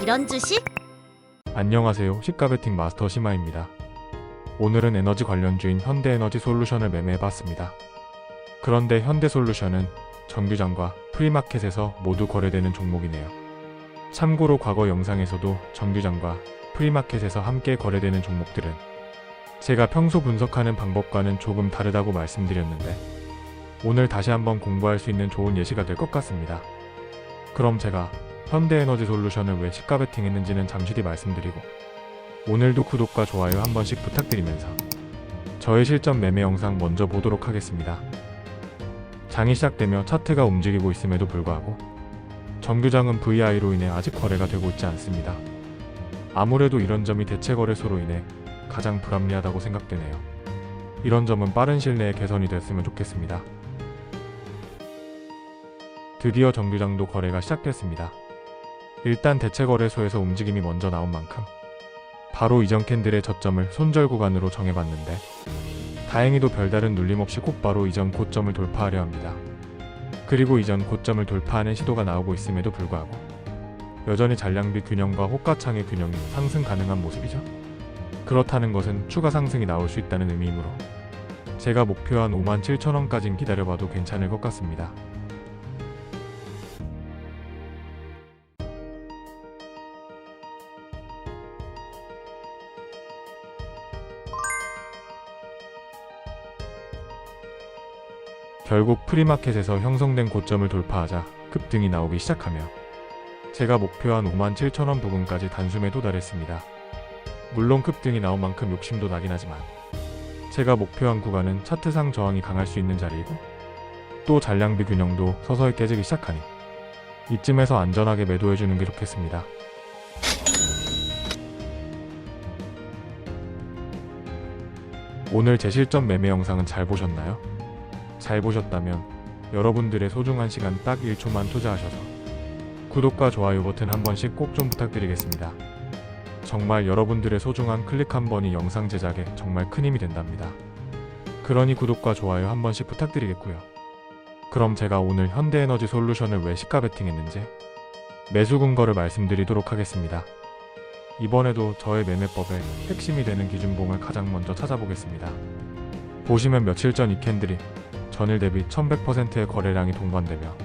이런 주식? 안녕하세요. 시가 베팅 마스터 시마입니다. 오늘은 에너지 관련주인 현대에너지솔루션을 매매해봤습니다. 그런데 현대솔루션은 정규장과 프리마켓에서 모두 거래되는 종목이네요. 참고로 과거 영상에서도 정규장과 프리마켓에서 함께 거래되는 종목들은 제가 평소 분석하는 방법과는 조금 다르다고 말씀드렸는데 오늘 다시 한번 공부할 수 있는 좋은 예시가 될 것 같습니다. 그럼 제가 현대에너지솔루션을 왜 시가 베팅했는지는 잠시 뒤 말씀드리고 오늘도 구독과 좋아요 한 번씩 부탁드리면서 저의 실전 매매 영상 먼저 보도록 하겠습니다. 장이 시작되며 차트가 움직이고 있음에도 불구하고 정규장은 VI로 인해 아직 거래가 되고 있지 않습니다. 아무래도 이런 점이 대체 거래소로 인해 가장 불합리하다고 생각되네요. 이런 점은 빠른 시일 내에 개선이 됐으면 좋겠습니다. 드디어 정규장도 거래가 시작됐습니다. 일단 대체 거래소에서 움직임이 먼저 나온 만큼 바로 이전 캔들의 저점을 손절 구간으로 정해봤는데 다행히도 별다른 눌림 없이 곧바로 이전 고점을 돌파하려 합니다. 그리고 이전 고점을 돌파하는 시도가 나오고 있음에도 불구하고 여전히 잔량비 균형과 호가창의 균형이 상승 가능한 모습이죠. 그렇다는 것은 추가 상승이 나올 수 있다는 의미이므로 제가 목표한 57,000원까진 기다려봐도 괜찮을 것 같습니다. 결국 프리마켓에서 형성된 고점을 돌파하자 급등이 나오기 시작하며 제가 목표한 57,000원 부근까지 단숨에 도달했습니다. 물론 급등이 나온 만큼 욕심도 나긴 하지만 제가 목표한 구간은 차트상 저항이 강할 수 있는 자리이고 또 잔량비 균형도 서서히 깨지기 시작하니 이쯤에서 안전하게 매도해주는 게 좋겠습니다. 오늘 제 실전 매매 영상은 잘 보셨나요? 잘 보셨다면 여러분들의 소중한 시간 딱 1초만 투자하셔서 구독과 좋아요 버튼 한 번씩 꼭 좀 부탁드리겠습니다. 정말 여러분들의 소중한 클릭 한 번이 영상 제작에 정말 큰 힘이 된답니다. 그러니 구독과 좋아요 한 번씩 부탁드리겠고요. 그럼 제가 오늘 현대에너지솔루션을 왜 시가 베팅했는지 매수 근거를 말씀드리도록 하겠습니다. 이번에도 저의 매매법의 핵심이 되는 기준봉을 가장 먼저 찾아보겠습니다. 보시면 며칠 전 이 캔들이 전일 대비 1100%의 거래량이 동반되며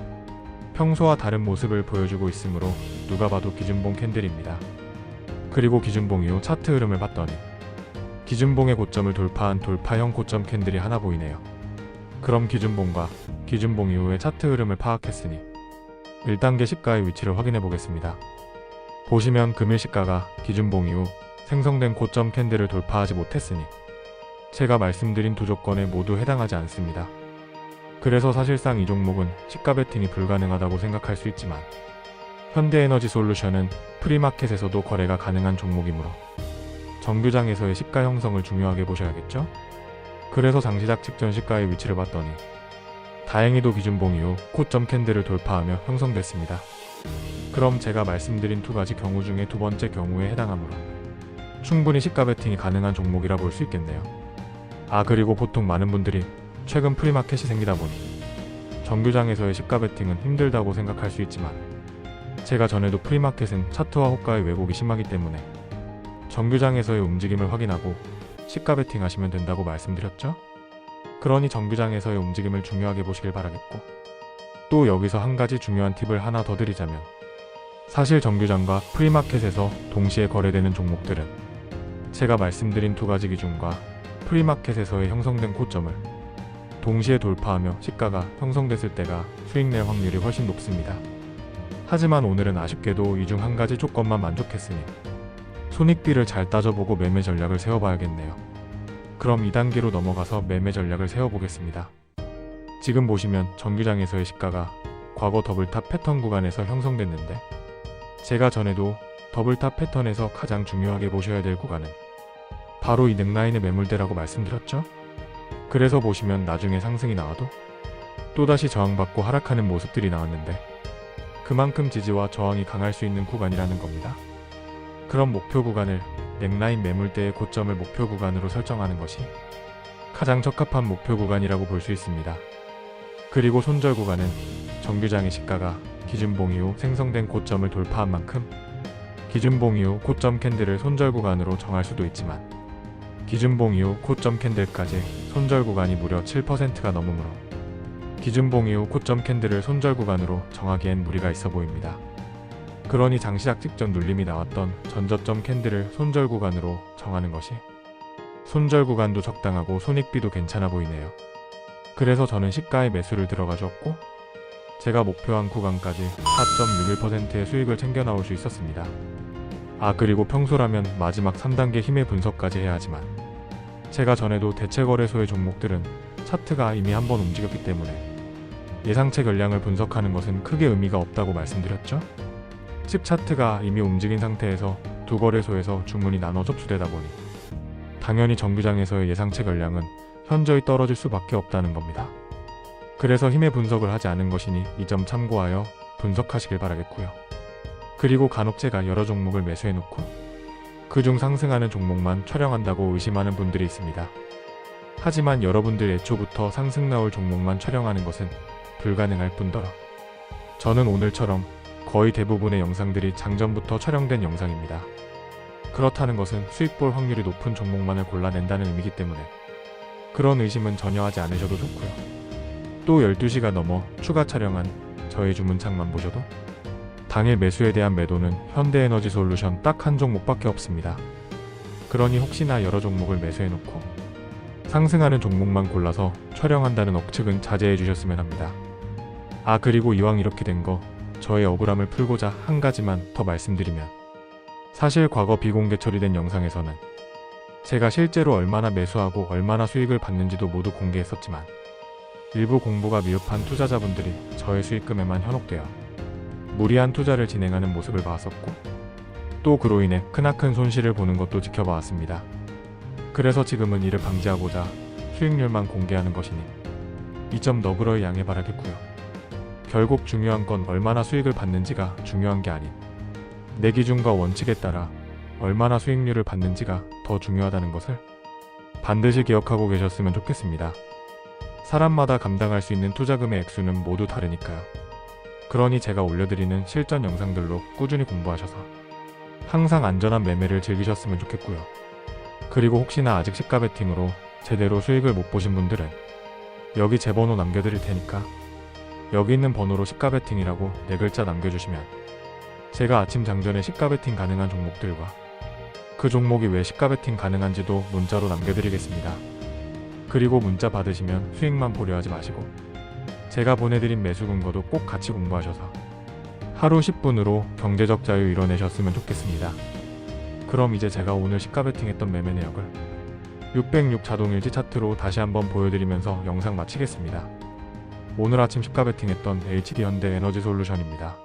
평소와 다른 모습을 보여주고 있으므로 누가 봐도 기준봉 캔들입니다. 그리고 기준봉 이후 차트 흐름을 봤더니 기준봉의 고점을 돌파한 돌파형 고점 캔들이 하나 보이네요. 그럼 기준봉과 기준봉 이후의 차트 흐름을 파악했으니 1단계 시가의 위치를 확인해 보겠습니다. 보시면 금일 시가가 기준봉 이후 생성된 고점 캔들을 돌파하지 못했으니 제가 말씀드린 두 조건에 모두 해당하지 않습니다. 그래서 사실상 이 종목은 시가 베팅이 불가능하다고 생각할 수 있지만 현대에너지솔루션은 프리마켓에서도 거래가 가능한 종목이므로 정규장에서의 시가 형성을 중요하게 보셔야겠죠? 그래서 장시작 직전 시가의 위치를 봤더니 다행히도 기준봉 이후 고점 캔들을 돌파하며 형성됐습니다. 그럼 제가 말씀드린 두 가지 경우 중에 두 번째 경우에 해당하므로 충분히 시가 베팅이 가능한 종목이라 볼 수 있겠네요. 그리고 보통 많은 분들이 최근 프리마켓이 생기다 보니 정규장에서의 시가 베팅은 힘들다고 생각할 수 있지만 제가 전에도 프리마켓은 차트와 호가의 왜곡이 심하기 때문에 정규장에서의 움직임을 확인하고 시가 베팅 하시면 된다고 말씀드렸죠? 그러니 정규장에서의 움직임을 중요하게 보시길 바라겠고 또 여기서 한 가지 중요한 팁을 하나 더 드리자면 사실 정규장과 프리마켓에서 동시에 거래되는 종목들은 제가 말씀드린 두 가지 기준과 프리마켓에서의 형성된 고점을 동시에 돌파하며 시가가 형성됐을 때가 수익 낼 확률이 훨씬 높습니다. 하지만 오늘은 아쉽게도 이 중 한 가지 조건만 만족했으니 손익비를 잘 따져보고 매매 전략을 세워봐야겠네요. 그럼 2단계로 넘어가서 매매 전략을 세워보겠습니다. 지금 보시면 정규장에서의 시가가 과거 더블탑 패턴 구간에서 형성됐는데 제가 전에도 더블탑 패턴에서 가장 중요하게 보셔야 될 구간은 바로 이 넥라인의 매물대라고 말씀드렸죠? 그래서 보시면 나중에 상승이 나와도 또다시 저항받고 하락하는 모습들이 나왔는데 그만큼 지지와 저항이 강할 수 있는 구간이라는 겁니다. 그럼 목표 구간을 넥라인 매물대의 고점을 목표 구간으로 설정하는 것이 가장 적합한 목표 구간이라고 볼 수 있습니다. 그리고 손절 구간은 정규장의 시가가 기준봉 이후 생성된 고점을 돌파한 만큼 기준봉 이후 고점 캔들을 손절 구간으로 정할 수도 있지만 기준봉 이후 고점 캔들까지 손절 구간이 무려 7%가 넘으므로 기준봉 이후 고점 캔들을 손절 구간으로 정하기엔 무리가 있어 보입니다. 그러니 장시작 직전 눌림이 나왔던 전저점 캔들을 손절 구간으로 정하는 것이 손절 구간도 적당하고 손익비도 괜찮아 보이네요. 그래서 저는 시가에 매수를 들어가 줬고 제가 목표한 구간까지 4.61%의 수익을 챙겨 나올 수 있었습니다. 그리고 평소라면 마지막 3단계 힘의 분석까지 해야 하지만 제가 전에도 대체거래소의 종목들은 차트가 이미 한번 움직였기 때문에 예상치 전량을 분석하는 것은 크게 의미가 없다고 말씀드렸죠? 즉 차트가 이미 움직인 상태에서 두 거래소에서 주문이 나눠 접수되다 보니 당연히 정규장에서의 예상치 전량은 현저히 떨어질 수밖에 없다는 겁니다. 그래서 힘의 분석을 하지 않은 것이니 이 점 참고하여 분석하시길 바라겠고요. 그리고 간혹 제가 여러 종목을 매수해놓고 그중 상승하는 종목만 촬영한다고 의심하는 분들이 있습니다. 하지만 여러분들 애초부터 상승 나올 종목만 촬영하는 것은 불가능할 뿐더러 저는 오늘처럼 거의 대부분의 영상들이 장전부터 촬영된 영상입니다. 그렇다는 것은 수익 볼 확률이 높은 종목만을 골라낸다는 의미이기 때문에 그런 의심은 전혀 하지 않으셔도 좋고요. 또 12시가 넘어 추가 촬영한 저의 주문창만 보셔도 당일 매수에 대한 매도는 현대에너지솔루션 딱 한 종목밖에 없습니다. 그러니 혹시나 여러 종목을 매수해놓고 상승하는 종목만 골라서 촬영한다는 억측은 자제해 주셨으면 합니다. 그리고 이왕 이렇게 된 거 저의 억울함을 풀고자 한 가지만 더 말씀드리면 사실 과거 비공개 처리된 영상에서는 제가 실제로 얼마나 매수하고 얼마나 수익을 받는지도 모두 공개했었지만 일부 공부가 미흡한 투자자분들이 저의 수익금에만 현혹되어 무리한 투자를 진행하는 모습을 봤었고 또 그로 인해 크나큰 손실을 보는 것도 지켜봐왔습니다. 그래서 지금은 이를 방지하고자 수익률만 공개하는 것이니 이 점 너그러이 양해 바라겠고요. 결국 중요한 건 얼마나 수익을 받는지가 중요한 게 아닌 내 기준과 원칙에 따라 얼마나 수익률을 받는지가 더 중요하다는 것을 반드시 기억하고 계셨으면 좋겠습니다. 사람마다 감당할 수 있는 투자금의 액수는 모두 다르니까요. 그러니 제가 올려드리는 실전 영상들로 꾸준히 공부하셔서 항상 안전한 매매를 즐기셨으면 좋겠고요. 그리고 혹시나 아직 시가 베팅으로 제대로 수익을 못 보신 분들은 여기 제 번호 남겨드릴 테니까 여기 있는 번호로 시가 베팅이라고 4글자 남겨주시면 제가 아침 장전에 시가 베팅 가능한 종목들과 그 종목이 왜 시가 베팅 가능한지도 문자로 남겨드리겠습니다. 그리고 문자 받으시면 수익만 보려 하지 마시고 제가 보내드린 매수 근거도 꼭 같이 공부하셔서 하루 10분으로 경제적 자유 이뤄내셨으면 좋겠습니다. 그럼 이제 제가 오늘 시가 베팅했던 매매 내역을 606 자동일지 차트로 다시 한번 보여드리면서 영상 마치겠습니다. 오늘 아침 시가 베팅했던 HD현대에너지솔루션입니다.